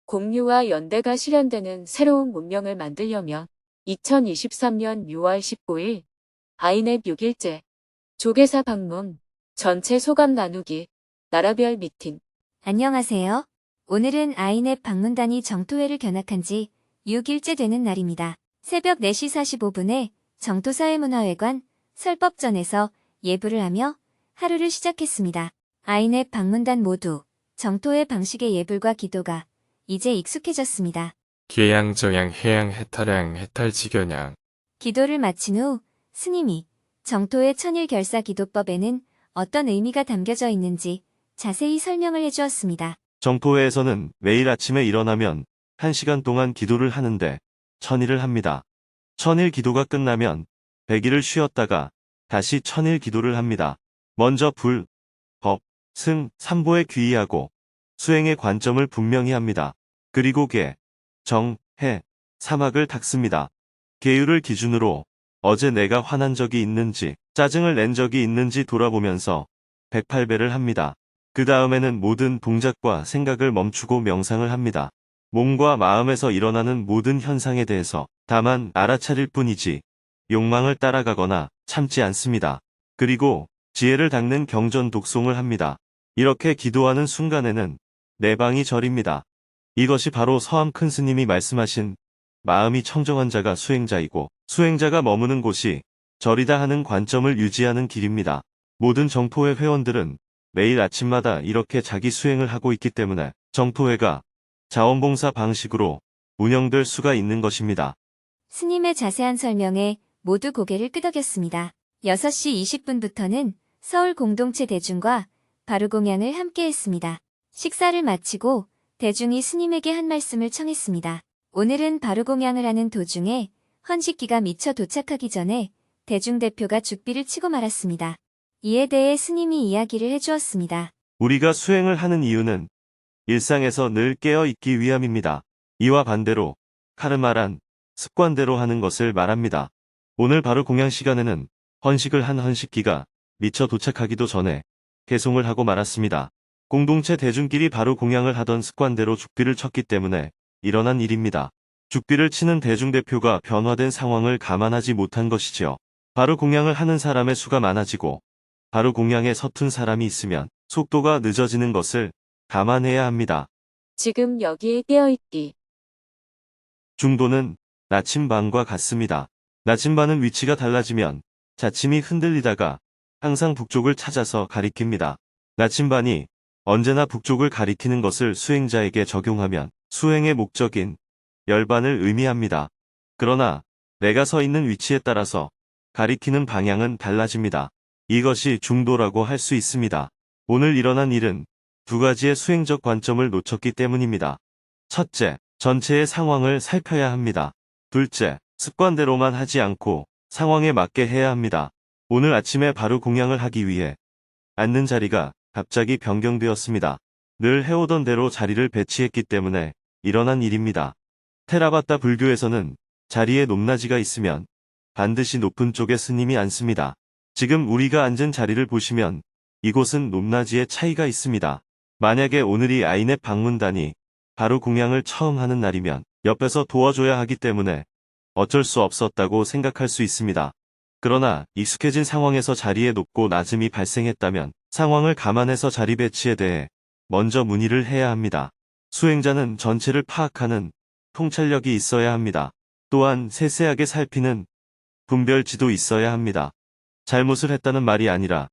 공유와 연대가 실현되는 새로운 문명을 만들려면 2023년 6월 19일 아이넷 6일째 조계사 방문, 전체 소감 나누기, 나라별 미팅. 안녕하세요. 오늘은 아이넷 방문단이 정토회를 견학한 지 6일째 되는 날입니다. 새벽 4시 45분에 정토사회문화회관 설법전에서 예불을 하며 하루를 시작했습니다. 아이넷 방문단 모두 정토회 방식의 예불과 기도가 이제 익숙해졌습니다. 계양정양 해양 해탈양 해탈지견양. 기도를 마친 후 스님이 정토회 천일결사 기도법에는 어떤 의미가 담겨져 있는지 자세히 설명을 해주었습니다. 정토회에서는 매일 아침에 일어나면 1시간 동안 기도를 하는데 천일을 합니다. 천일 기도가 끝나면 100일을 쉬었다가 다시 천일 기도를 합니다. 먼저 불, 법, 승, 삼보에 귀의하고 수행의 관점을 분명히 합니다. 그리고 계, 정, 해, 사막을 닦습니다. 계율을 기준으로 어제 내가 화난 적이 있는지, 짜증을 낸 적이 있는지 돌아보면서 108배를 합니다. 그 다음에는 모든 동작과 생각을 멈추고 명상을 합니다. 몸과 마음에서 일어나는 모든 현상에 대해서 다만 알아차릴 뿐이지 욕망을 따라가거나 참지 않습니다. 그리고 지혜를 닦는 경전 독송을 합니다. 이렇게 기도하는 순간에는 내방이 절입니다. 이것이 바로 서암 큰 스님이 말씀하신 마음이 청정한 자가 수행자이고 수행자가 머무는 곳이 절이다 하는 관점을 유지하는 길입니다. 모든 정토회 회원들은 매일 아침마다 이렇게 자기 수행을 하고 있기 때문에 정토회가 자원봉사 방식으로 운영될 수가 있는 것입니다. 스님의 자세한 설명에 모두 고개를 끄덕였습니다. 6시 20분부터는 서울 공동체 대중과 바루공양을 함께 했습니다. 식사를 마치고 대중이 스님에게 한 말씀을 청했습니다. 오늘은 바루공양을 하는 도중에 헌식기가 미처 도착하기 전에 대중대표가 죽비를 치고 말았습니다. 이에 대해 스님이 이야기를 해주었습니다. 우리가 수행을 하는 이유는 일상에서 늘 깨어 있기 위함입니다. 이와 반대로 카르마란 습관대로 하는 것을 말합니다. 오늘 바로 공양 시간에는 헌식을 한 헌식기가 미처 도착하기도 전에 개송을 하고 말았습니다. 공동체 대중끼리 바로 공양을 하던 습관대로 죽비를 쳤기 때문에 일어난 일입니다. 죽비를 치는 대중대표가 변화된 상황을 감안하지 못한 것이지요. 바로 공양을 하는 사람의 수가 많아지고 바로 공양에 서툰 사람이 있으면 속도가 늦어지는 것을 감안해야 합니다. 지금 여기에 깨어있기. 중도는 나침반과 같습니다. 나침반은 위치가 달라지면 자침이 흔들리다가 항상 북쪽을 찾아서 가리킵니다. 나침반이 언제나 북쪽을 가리키는 것을 수행자에게 적용하면 수행의 목적인 열반을 의미합니다. 그러나 내가 서 있는 위치에 따라서 가리키는 방향은 달라집니다. 이것이 중도라고 할 수 있습니다. 오늘 일어난 일은 두 가지의 수행적 관점을 놓쳤기 때문입니다. 첫째, 전체의 상황을 살펴야 합니다. 둘째, 습관대로만 하지 않고 상황에 맞게 해야 합니다. 오늘 아침에 바로 공양을 하기 위해 앉는 자리가 갑자기 변경되었습니다. 늘 해오던 대로 자리를 배치했기 때문에 일어난 일입니다. 테라바타 불교에서는 자리에 높낮이가 있으면 반드시 높은 쪽에 스님이 앉습니다. 지금 우리가 앉은 자리를 보시면 이곳은 높낮이의 차이가 있습니다. 만약에 오늘이 아이넷 방문단이 바로 공양을 처음 하는 날이면 옆에서 도와줘야 하기 때문에 어쩔 수 없었다고 생각할 수 있습니다. 그러나 익숙해진 상황에서 자리에 높고 낮음이 발생했다면 상황을 감안해서 자리 배치에 대해 먼저 문의를 해야 합니다. 수행자는 전체를 파악하는 통찰력이 있어야 합니다. 또한 세세하게 살피는 분별지도 있어야 합니다. 잘못을 했다는 말이 아니라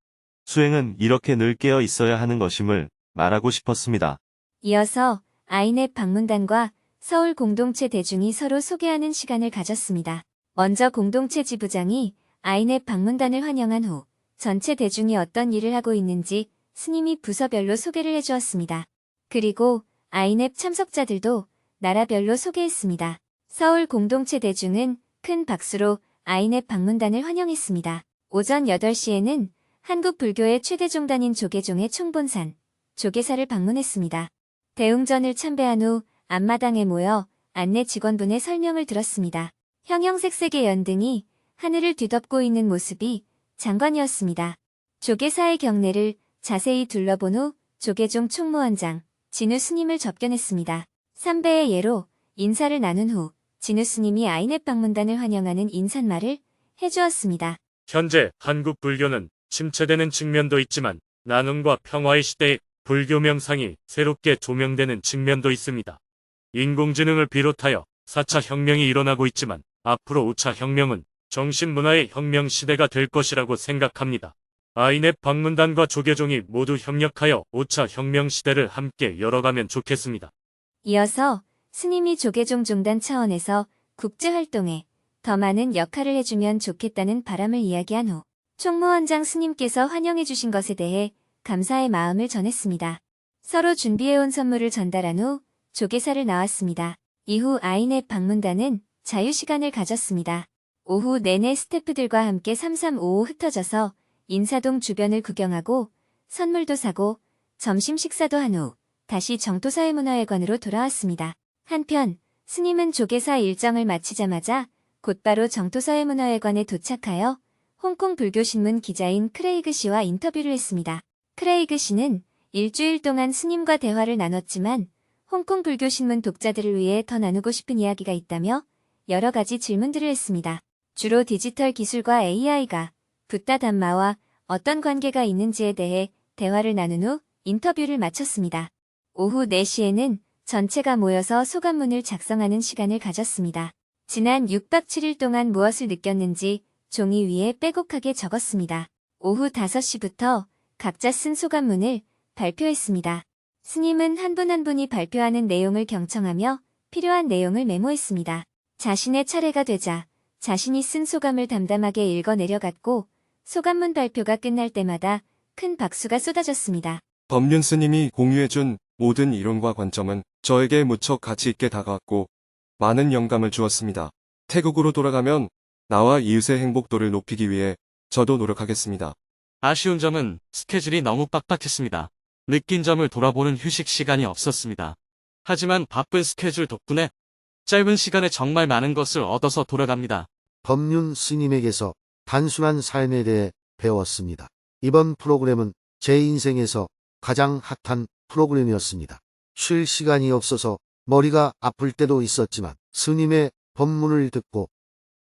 수행은 이렇게 늘 깨어 있어야 하는 것임을 말하고 싶었습니다. 이어서 아이넷 방문단과 서울 공동체 대중이 서로 소개하는 시간을 가졌습니다. 먼저 공동체 지부장이 아이넷 방문단을 환영한 후 전체 대중이 어떤 일을 하고 있는지 스님이 부서별로 소개를 해주었습니다. 그리고 아이넷 참석자들도 나라별로 소개했습니다. 서울 공동체 대중은 큰 박수로 아이넷 방문단을 환영했습니다. 오전 8시에는 한국 불교의 최대 종단인 조계종의 총본산, 조계사를 방문했습니다. 대웅전을 참배한 후 앞마당에 모여 안내 직원분의 설명을 들었습니다. 형형색색의 연등이 하늘을 뒤덮고 있는 모습이 장관이었습니다. 조계사의 경내를 자세히 둘러본 후 조계종 총무원장 진우 스님을 접견했습니다. 삼배의 예로 인사를 나눈 후 진우 스님이 아이넷 방문단을 환영하는 인사말을 해주었습니다. 현재 한국 불교는 침체되는 측면도 있지만 나눔과 평화의 시대에 불교 명상이 새롭게 조명되는 측면도 있습니다. 인공지능을 비롯하여 4차 혁명이 일어나고 있지만 앞으로 5차 혁명은 정신문화의 혁명 시대가 될 것이라고 생각합니다. 아이넷 방문단과 조계종이 모두 협력하여 5차 혁명 시대를 함께 열어가면 좋겠습니다. 이어서 스님이 조계종 종단 차원에서 국제활동에 더 많은 역할을 해주면 좋겠다는 바람을 이야기한 후 총무원장 스님께서 환영해주신 것에 대해 감사의 마음을 전했습니다. 서로 준비해온 선물을 전달한 후 조계사를 나왔습니다. 이후 아이넷 방문단은 자유시간을 가졌습니다. 오후 내내 스태프들과 함께 335 흩어져서 인사동 주변을 구경하고 선물도 사고 점심 식사도 한 후 다시 정토사회문화회관으로 돌아왔습니다. 한편 스님은 조계사 일정을 마치자마자 곧바로 정토사회문화회관에 도착하여 홍콩 불교신문 기자인 크레이그 씨와 인터뷰를 했습니다. 크레이그 씨는 일주일 동안 스님과 대화를 나눴지만 홍콩 불교신문 독자들을 위해 더 나누고 싶은 이야기가 있다며 여러 가지 질문들을 했습니다. 주로 디지털 기술과 AI가 붓다 담마와 어떤 관계가 있는지에 대해 대화를 나눈 후 인터뷰를 마쳤습니다. 오후 4시에는 전체가 모여서 소감문을 작성하는 시간을 가졌습니다. 지난 6박 7일 동안 무엇을 느꼈는지 종이 위에 빼곡하게 적었습니다. 오후 5시부터 각자 쓴 소감문을 발표했습니다. 스님은 한 분 한 분이 발표하는 내용을 경청하며 필요한 내용을 메모했습니다. 자신의 차례가 되자 자신이 쓴 소감을 담담하게 읽어 내려갔고 소감문 발표가 끝날 때마다 큰 박수가 쏟아졌습니다. 법륜 스님이 공유해준 모든 이론과 관점은 저에게 무척 가치 있게 다가왔고 많은 영감을 주었습니다. 태국으로 돌아가면 나와 이웃의 행복도를 높이기 위해 저도 노력하겠습니다. 아쉬운 점은 스케줄이 너무 빡빡했습니다. 느낀 점을 돌아보는 휴식 시간이 없었습니다. 하지만 바쁜 스케줄 덕분에 짧은 시간에 정말 많은 것을 얻어서 돌아갑니다. 법륜 스님에게서 단순한 삶에 대해 배웠습니다. 이번 프로그램은 제 인생에서 가장 핫한 프로그램이었습니다. 쉴 시간이 없어서 머리가 아플 때도 있었지만 스님의 법문을 듣고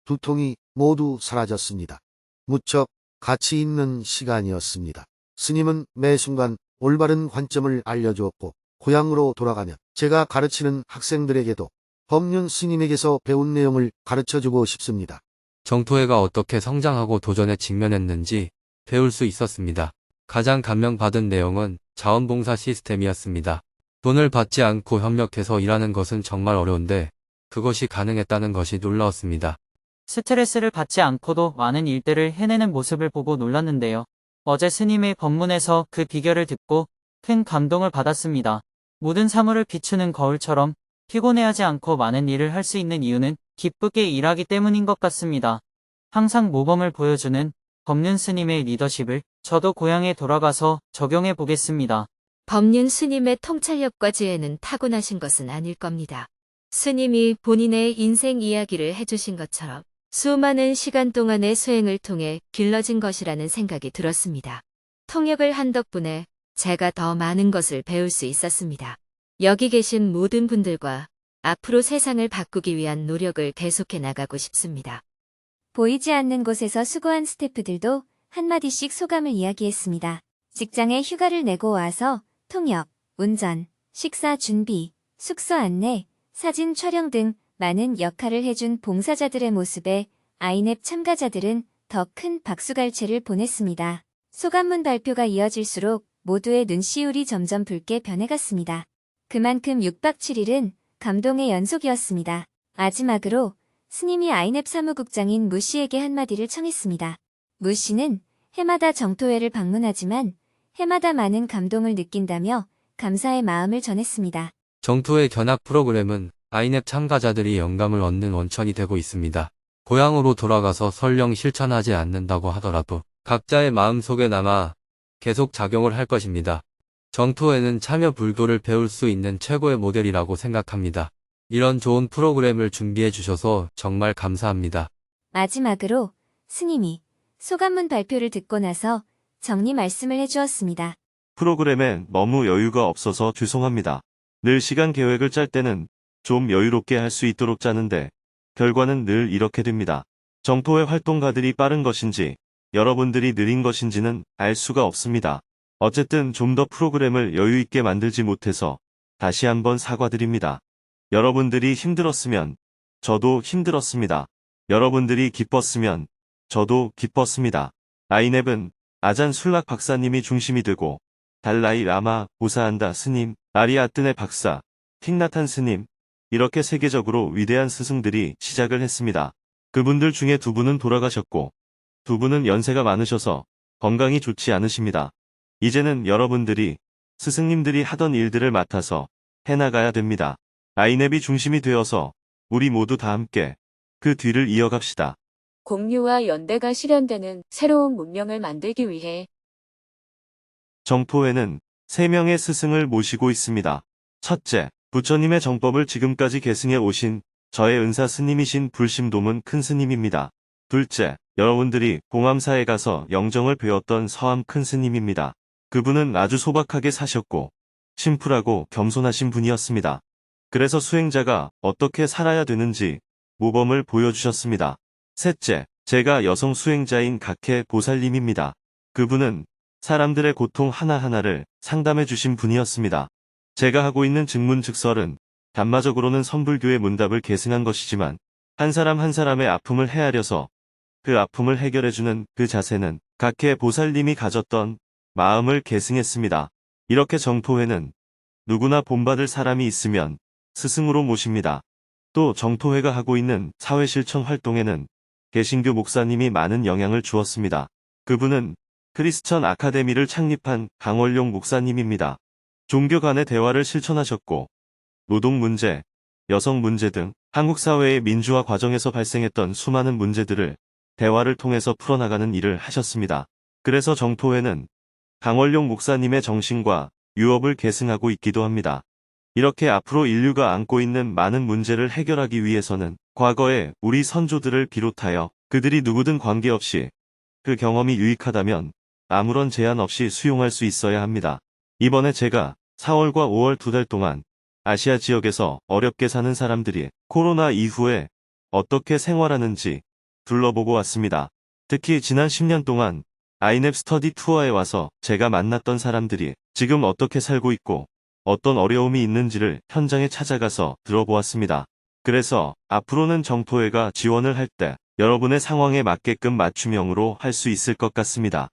두통이 모두 사라졌습니다. 무척 가치 있는 시간이었습니다. 스님은 매 순간 올바른 관점을 알려주었고 고향으로 돌아가면 제가 가르치는 학생들에게도 법륜 스님에게서 배운 내용을 가르쳐주고 싶습니다. 정토회가 어떻게 성장하고 도전에 직면했는지 배울 수 있었습니다. 가장 감명받은 내용은 자원봉사 시스템이었습니다. 돈을 받지 않고 협력해서 일하는 것은 정말 어려운데 그것이 가능했다는 것이 놀라웠습니다. 스트레스를 받지 않고도 많은 일들을 해내는 모습을 보고 놀랐는데요. 어제 스님의 법문에서 그 비결을 듣고 큰 감동을 받았습니다. 모든 사물을 비추는 거울처럼 피곤해하지 않고 많은 일을 할 수 있는 이유는 기쁘게 일하기 때문인 것 같습니다. 항상 모범을 보여주는 법륜 스님의 리더십을 저도 고향에 돌아가서 적용해 보겠습니다. 법륜 스님의 통찰력과 지혜는 타고나신 것은 아닐 겁니다. 스님이 본인의 인생 이야기를 해주신 것처럼 수많은 시간 동안의 수행을 통해 길러진 것이라는 생각이 들었습니다. 통역을 한 덕분에 제가 더 많은 것을 배울 수 있었습니다. 여기 계신 모든 분들과 앞으로 세상을 바꾸기 위한 노력을 계속해 나가고 싶습니다. 보이지 않는 곳에서 수고한 스태프들도 한마디씩 소감을 이야기했습니다. 직장에 휴가를 내고 와서 통역, 운전, 식사 준비, 숙소 안내, 사진 촬영 등 많은 역할을 해준 봉사자들의 모습에 아이넷 참가자들은 더 큰 박수갈채를 보냈습니다. 소감문 발표가 이어질수록 모두의 눈시울이 점점 붉게 변해갔습니다. 그만큼 6박 7일은 감동의 연속이었습니다. 마지막으로 스님이 아이넷 사무국장인 무 씨에게 한마디를 청했습니다. 무 씨는 해마다 정토회를 방문하지만 해마다 많은 감동을 느낀다며 감사의 마음을 전했습니다. 정토회 견학 프로그램은 아이넷 참가자들이 영감을 얻는 원천이 되고 있습니다. 고향으로 돌아가서 설령 실천하지 않는다고 하더라도 각자의 마음속에 남아 계속 작용을 할 것입니다. 정토회는 참여 불교를 배울 수 있는 최고의 모델이라고 생각합니다. 이런 좋은 프로그램을 준비해 주셔서 정말 감사합니다. 마지막으로 스님이 소감문 발표를 듣고 나서 정리 말씀을 해주었습니다. 프로그램에 너무 여유가 없어서 죄송합니다. 늘 시간 계획을 짤 때는 좀 여유롭게 할 수 있도록 짜는데 결과는 늘 이렇게 됩니다. 정토회 활동가들이 빠른 것인지 여러분들이 느린 것인지는 알 수가 없습니다. 어쨌든 좀 더 프로그램을 여유 있게 만들지 못해서 다시 한번 사과드립니다. 여러분들이 힘들었으면 저도 힘들었습니다. 여러분들이 기뻤으면 저도 기뻤습니다. 아이넵은 아잔 술락 박사님이 중심이 되고 달라이 라마, 보사한다 스님, 아리아뜨네 박사, 틱나탄 스님, 이렇게 세계적으로 위대한 스승들이 시작을 했습니다. 그분들 중에 두 분은 돌아가셨고 두 분은 연세가 많으셔서 건강이 좋지 않으십니다. 이제는 여러분들이 스승님들이 하던 일들을 맡아서 해나가야 됩니다. 아이넵이 중심이 되어서 우리 모두 다 함께 그 뒤를 이어갑시다. 공유와 연대가 실현되는 새로운 문명을 만들기 위해 정토회는 3명의 스승을 모시고 있습니다. 첫째, 부처님의 정법을 지금까지 계승해 오신 저의 은사 스님이신 불심도문 큰 스님입니다. 둘째, 여러분들이 봉암사에 가서 영정을 배웠던 서암 큰 스님입니다. 그분은 아주 소박하게 사셨고 심플하고 겸손하신 분이었습니다. 그래서 수행자가 어떻게 살아야 되는지 모범을 보여주셨습니다. 셋째, 제가 여성 수행자인 각해 보살님입니다. 그분은 사람들의 고통 하나하나를 상담해 주신 분이었습니다. 제가 하고 있는 증문즉설은 단마적으로는 선불교의 문답을 계승한 것이지만 한 사람 한 사람의 아픔을 헤아려서 그 아픔을 해결해주는 그 자세는 각해 보살님이 가졌던 마음을 계승했습니다. 이렇게 정토회는 누구나 본받을 사람이 있으면 스승으로 모십니다. 또 정토회가 하고 있는 사회실천 활동에는 개신교 목사님이 많은 영향을 주었습니다. 그분은 크리스천 아카데미를 창립한 강월용 목사님입니다. 종교 간의 대화를 실천하셨고 노동 문제, 여성 문제 등 한국 사회의 민주화 과정에서 발생했던 수많은 문제들을 대화를 통해서 풀어나가는 일을 하셨습니다. 그래서 정토회는 강월용 목사님의 정신과 유업을 계승하고 있기도 합니다. 이렇게 앞으로 인류가 안고 있는 많은 문제를 해결하기 위해서는 과거에 우리 선조들을 비롯하여 그들이 누구든 관계없이 그 경험이 유익하다면 아무런 제한 없이 수용할 수 있어야 합니다. 이번에 제가 4월과 5월 2달 동안 아시아 지역에서 어렵게 사는 사람들이 코로나 이후에 어떻게 생활하는지 둘러보고 왔습니다. 특히 지난 10년 동안 아이넵 스터디 투어에 와서 제가 만났던 사람들이 지금 어떻게 살고 있고 어떤 어려움이 있는지를 현장에 찾아가서 들어보았습니다. 그래서 앞으로는 정토회가 지원을 할 때 여러분의 상황에 맞게끔 맞춤형으로 할 수 있을 것 같습니다.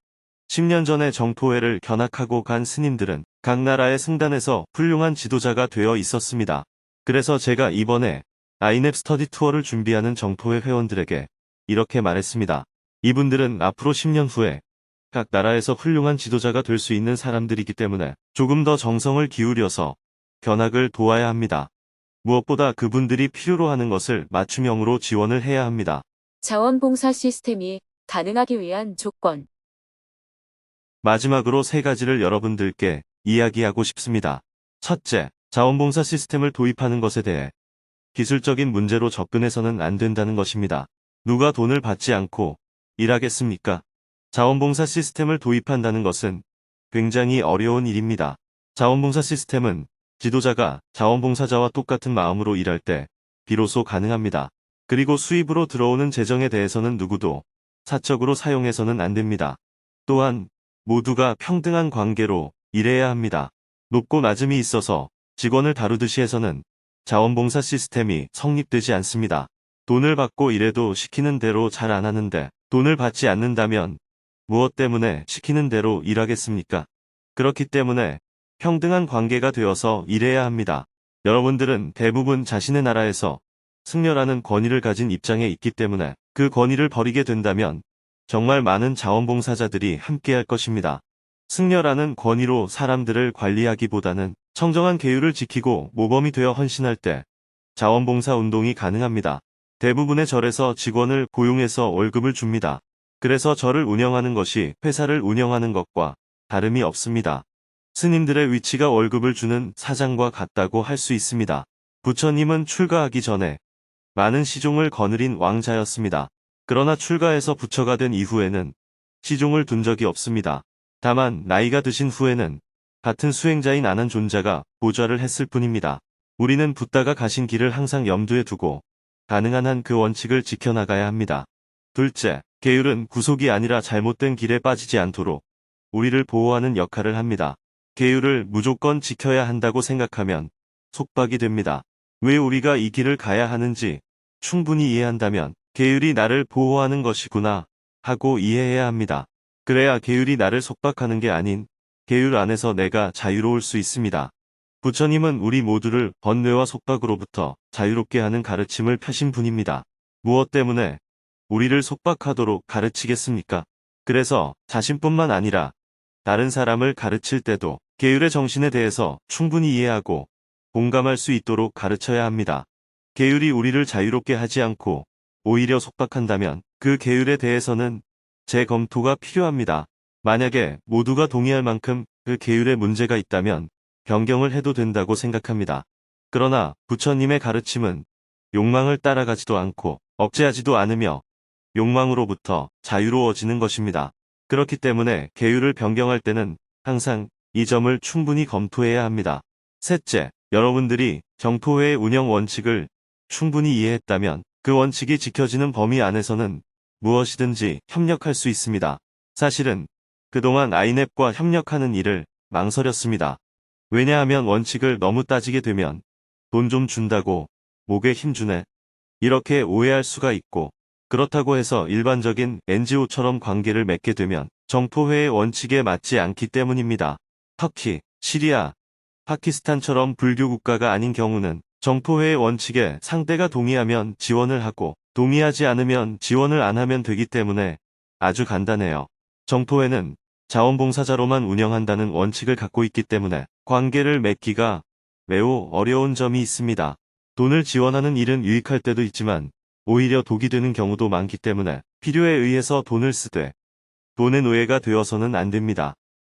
10년 전에 정토회를 견학하고 간 스님들은 각 나라의 승단에서 훌륭한 지도자가 되어 있었습니다. 그래서 제가 이번에 아이넵 스터디 투어를 준비하는 정토회 회원들에게 이렇게 말했습니다. 이분들은 앞으로 10년 후에 각 나라에서 훌륭한 지도자가 될 수 있는 사람들이기 때문에 조금 더 정성을 기울여서 견학을 도와야 합니다. 무엇보다 그분들이 필요로 하는 것을 맞춤형으로 지원을 해야 합니다. 자원봉사 시스템이 가능하기 위한 조건. 마지막으로 3가지를 여러분들께 이야기하고 싶습니다. 첫째, 자원봉사 시스템을 도입하는 것에 대해 기술적인 문제로 접근해서는 안 된다는 것입니다. 누가 돈을 받지 않고 일하겠습니까? 자원봉사 시스템을 도입한다는 것은 굉장히 어려운 일입니다. 자원봉사 시스템은 지도자가 자원봉사자와 똑같은 마음으로 일할 때 비로소 가능합니다. 그리고 수입으로 들어오는 재정에 대해서는 누구도 사적으로 사용해서는 안 됩니다. 또한 모두가 평등한 관계로 일해야 합니다. 높고 낮음이 있어서 직원을 다루듯이 해서는 자원봉사 시스템이 성립되지 않습니다. 돈을 받고 일해도 시키는 대로 잘 안 하는데 돈을 받지 않는다면 무엇 때문에 시키는 대로 일하겠습니까? 그렇기 때문에 평등한 관계가 되어서 일해야 합니다. 여러분들은 대부분 자신의 나라에서 승려라는 권위를 가진 입장에 있기 때문에 그 권위를 버리게 된다면 정말 많은 자원봉사자들이 함께할 것입니다. 승려라는 권위로 사람들을 관리하기보다는 청정한 계율을 지키고 모범이 되어 헌신할 때 자원봉사 운동이 가능합니다. 대부분의 절에서 직원을 고용해서 월급을 줍니다. 그래서 절을 운영하는 것이 회사를 운영하는 것과 다름이 없습니다. 스님들의 위치가 월급을 주는 사장과 같다고 할 수 있습니다. 부처님은 출가하기 전에 많은 시종을 거느린 왕자였습니다. 그러나 출가해서 부처가 된 이후에는 시종을 둔 적이 없습니다. 다만 나이가 드신 후에는 같은 수행자인 아난 존자가 보좌를 했을 뿐입니다. 우리는 붓다가 가신 길을 항상 염두에 두고 가능한 한 그 원칙을 지켜나가야 합니다. 둘째, 계율은 구속이 아니라 잘못된 길에 빠지지 않도록 우리를 보호하는 역할을 합니다. 계율을 무조건 지켜야 한다고 생각하면 속박이 됩니다. 왜 우리가 이 길을 가야 하는지 충분히 이해한다면 계율이 나를 보호하는 것이구나 하고 이해해야 합니다. 그래야 계율이 나를 속박하는 게 아닌 계율 안에서 내가 자유로울 수 있습니다. 부처님은 우리 모두를 번뇌와 속박으로부터 자유롭게 하는 가르침을 펴신 분입니다. 무엇 때문에 우리를 속박하도록 가르치겠습니까? 그래서 자신뿐만 아니라 다른 사람을 가르칠 때도 계율의 정신에 대해서 충분히 이해하고 공감할 수 있도록 가르쳐야 합니다. 계율이 우리를 자유롭게 하지 않고 오히려 속박한다면 그 계율에 대해서는 재검토가 필요합니다. 만약에 모두가 동의할 만큼 그 계율에 문제가 있다면 변경을 해도 된다고 생각합니다. 그러나 부처님의 가르침은 욕망을 따라가지도 않고 억제하지도 않으며 욕망으로부터 자유로워지는 것입니다. 그렇기 때문에 계율을 변경할 때는 항상 이 점을 충분히 검토해야 합니다. 셋째, 여러분들이 정토회의 운영 원칙을 충분히 이해했다면 그 원칙이 지켜지는 범위 안에서는 무엇이든지 협력할 수 있습니다. 사실은 그동안 아이넵과 협력하는 일을 망설였습니다. 왜냐하면 원칙을 너무 따지게 되면 돈 좀 준다고 목에 힘주네 이렇게 오해할 수가 있고, 그렇다고 해서 일반적인 NGO처럼 관계를 맺게 되면 정토회의 원칙에 맞지 않기 때문입니다. 터키, 시리아, 파키스탄처럼 불교 국가가 아닌 경우는 정토회의 원칙에 상대가 동의하면 지원을 하고 동의하지 않으면 지원을 안 하면 되기 때문에 아주 간단해요. 정토회는 자원봉사자로만 운영한다는 원칙을 갖고 있기 때문에 관계를 맺기가 매우 어려운 점이 있습니다. 돈을 지원하는 일은 유익할 때도 있지만 오히려 독이 되는 경우도 많기 때문에 필요에 의해서 돈을 쓰되 돈의 노예가 되어서는 안 됩니다.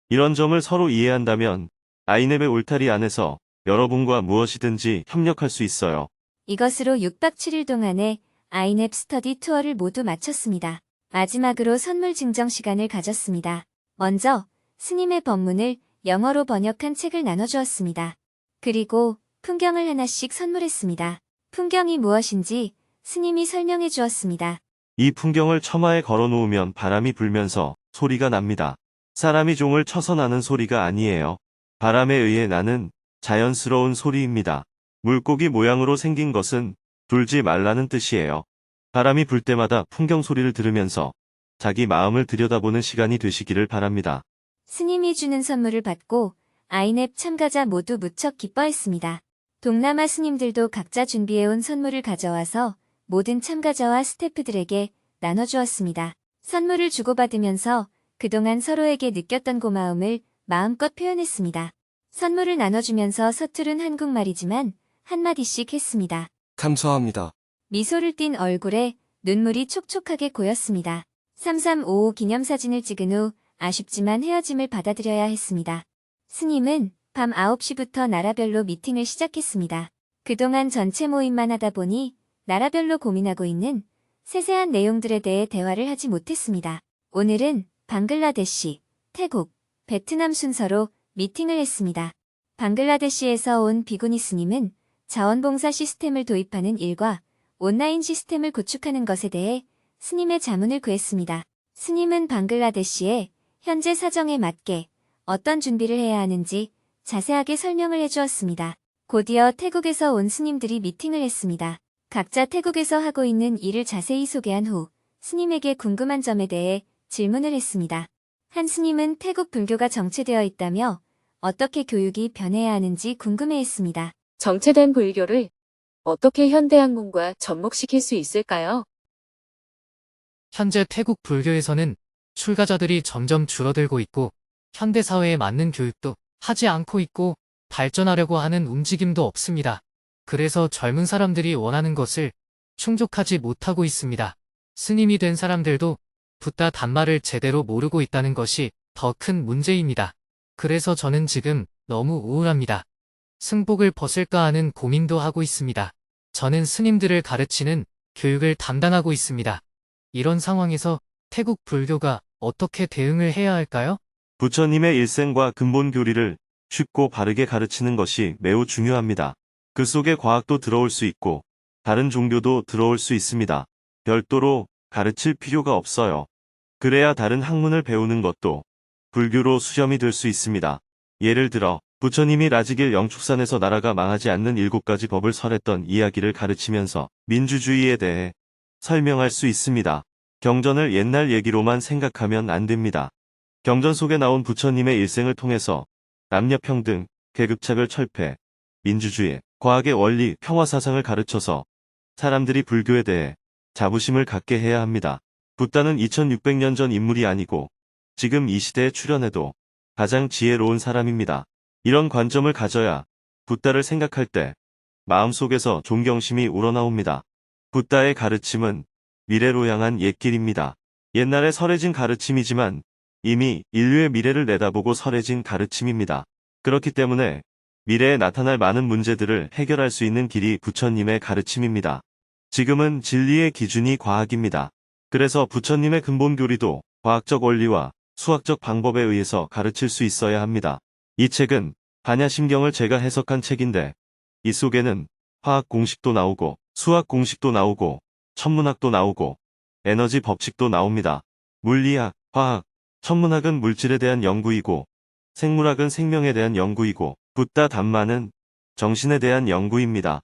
이런 점을 서로 이해한다면 아이넵의 울타리 안에서 여러분과 무엇이든지 협력할 수 있어요. 이것으로 6박 7일 동안의 아이넵 스터디 투어를 모두 마쳤습니다. 마지막으로 선물 증정 시간을 가졌습니다. 먼저 스님의 법문을 영어로 번역한 책을 나눠주었습니다. 그리고 풍경을 하나씩 선물했습니다. 풍경이 무엇인지 스님이 설명해 주었습니다. 이 풍경을 처마에 걸어놓으면 바람이 불면서 소리가 납니다. 사람이 종을 쳐서 나는 소리가 아니에요. 바람에 의해 나는 자연스러운 소리입니다. 물고기 모양으로 생긴 것은 불지 말라는 뜻이에요. 바람이 불 때마다 풍경 소리를 들으면서 자기 마음을 들여다보는 시간이 되시기를 바랍니다. 스님이 주는 선물을 받고 아이넵 참가자 모두 무척 기뻐했습니다. 동남아 스님들도 각자 준비해온 선물을 가져와서 모든 참가자와 스태프들에게 나눠주었습니다. 선물을 주고받으면서 그동안 서로에게 느꼈던 고마움을 마음껏 표현했습니다. 선물을 나눠주면서 서투른 한국말이지만 한마디씩 했습니다. 감사합니다. 미소를 띤 얼굴에 눈물이 촉촉하게 고였습니다. 3355 기념사진을 찍은 후 아쉽지만 헤어짐을 받아들여야 했습니다. 스님은 밤 9시부터 나라별로 미팅을 시작했습니다. 그동안 전체 모임만 하다 보니 나라별로 고민하고 있는 세세한 내용들에 대해 대화를 하지 못했습니다. 오늘은 방글라데시, 태국, 베트남 순서로 미팅을 했습니다. 방글라데시에서 온 비구니 스님은 자원봉사 시스템을 도입하는 일과 온라인 시스템을 구축하는 것에 대해 스님의 자문을 구했습니다. 스님은 방글라데시의 현재 사정에 맞게 어떤 준비를 해야 하는지 자세하게 설명을 해주었습니다. 곧이어 태국에서 온 스님들이 미팅을 했습니다. 각자 태국에서 하고 있는 일을 자세히 소개한 후 스님에게 궁금한 점에 대해 질문을 했습니다. 한 스님은 태국 불교가 정체되어 있다며 어떻게 교육이 변해야 하는지 궁금해했습니다. 정체된 불교를 어떻게 현대학문과 접목시킬 수 있을까요? 현재 태국 불교에서는 출가자들이 점점 줄어들고 있고 현대사회에 맞는 교육도 하지 않고 있고 발전하려고 하는 움직임도 없습니다. 그래서 젊은 사람들이 원하는 것을 충족하지 못하고 있습니다. 스님이 된 사람들도 붓다 단말을 제대로 모르고 있다는 것이 더 큰 문제입니다. 그래서 저는 지금 너무 우울합니다. 승복을 벗을까 하는 고민도 하고 있습니다. 저는 스님들을 가르치는 교육을 담당하고 있습니다. 이런 상황에서 태국 불교가 어떻게 대응을 해야 할까요? 부처님의 일생과 근본 교리를 쉽고 바르게 가르치는 것이 매우 중요합니다. 그 속에 과학도 들어올 수 있고 다른 종교도 들어올 수 있습니다. 별도로 가르칠 필요가 없어요. 그래야 다른 학문을 배우는 것도 불교로 수렴이 될 수 있습니다. 예를 들어 부처님이 라지길 영축산에서 나라가 망하지 않는 7가지 법을 설했던 이야기를 가르치면서 민주주의에 대해 설명할 수 있습니다. 경전을 옛날 얘기로만 생각하면 안 됩니다. 경전 속에 나온 부처님의 일생을 통해서 남녀평등, 계급차별 철폐, 민주주의, 과학의 원리, 평화사상을 가르쳐서 사람들이 불교에 대해 자부심을 갖게 해야 합니다. 붓다는 2600년 전 인물이 아니고 지금 이 시대에 출현해도 가장 지혜로운 사람입니다. 이런 관점을 가져야 붓다를 생각할 때 마음속에서 존경심이 우러나옵니다. 붓다의 가르침은 미래로 향한 옛길입니다. 옛날에 설해진 가르침이지만 이미 인류의 미래를 내다보고 설해진 가르침입니다. 그렇기 때문에 미래에 나타날 많은 문제들을 해결할 수 있는 길이 부처님의 가르침입니다. 지금은 진리의 기준이 과학입니다. 그래서 부처님의 근본 교리도 과학적 원리와 수학적 방법에 의해서 가르칠 수 있어야 합니다. 이 책은 반야심경을 제가 해석한 책인데 이 속에는 화학 공식도 나오고 수학 공식도 나오고 천문학도 나오고 에너지 법칙도 나옵니다. 물리학, 화학, 천문학은 물질에 대한 연구이고 생물학은 생명에 대한 연구이고 붓다 담마는 정신에 대한 연구입니다.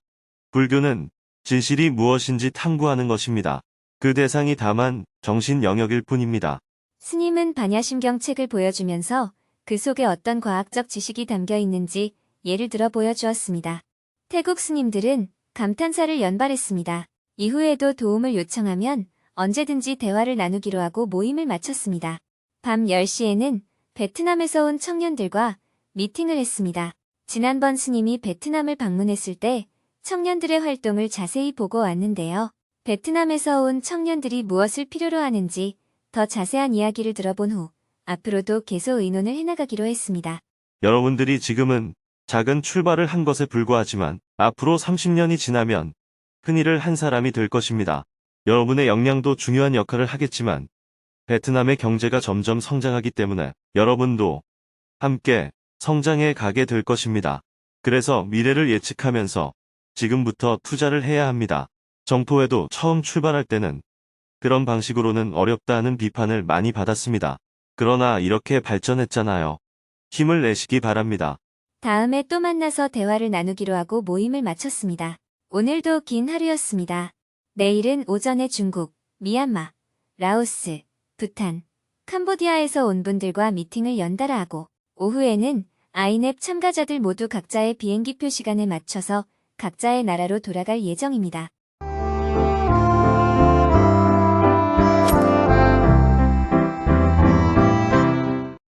불교는 진실이 무엇인지 탐구하는 것입니다. 그 대상이 다만 정신 영역일 뿐입니다. 스님은 반야심경 책을 보여주면서 그 속에 어떤 과학적 지식이 담겨 있는지 예를 들어 보여주었습니다. 태국 스님들은 감탄사를 연발했습니다. 이후에도 도움을 요청하면 언제든지 대화를 나누기로 하고 모임을 마쳤습니다. 밤 10시에는 베트남에서 온 청년들과 미팅을 했습니다. 지난번 스님이 베트남을 방문했을 때 청년들의 활동을 자세히 보고 왔는데요. 베트남에서 온 청년들이 무엇을 필요로 하는지 더 자세한 이야기를 들어본 후 앞으로도 계속 의논을 해나가기로 했습니다. 여러분들이 지금은 작은 출발을 한 것에 불과하지만 앞으로 30년이 지나면 큰 일을 한 사람이 될 것입니다. 여러분의 역량도 중요한 역할을 하겠지만 베트남의 경제가 점점 성장하기 때문에 여러분도 함께 성장해 가게 될 것입니다. 그래서 미래를 예측하면서 지금부터 투자를 해야 합니다. 정토회도 처음 출발할 때는 그런 방식으로는 어렵다 하는 비판을 많이 받았습니다. 그러나 이렇게 발전했잖아요. 힘을 내시기 바랍니다. 다음에 또 만나서 대화를 나누기로 하고 모임을 마쳤습니다. 오늘도 긴 하루였습니다. 내일은 오전에 중국, 미얀마, 라오스, 부탄, 캄보디아에서 온 분들과 미팅을 연달아 하고 오후에는 아이넵 참가자들 모두 각자의 비행기표 시간에 맞춰서 각자의 나라로 돌아갈 예정입니다.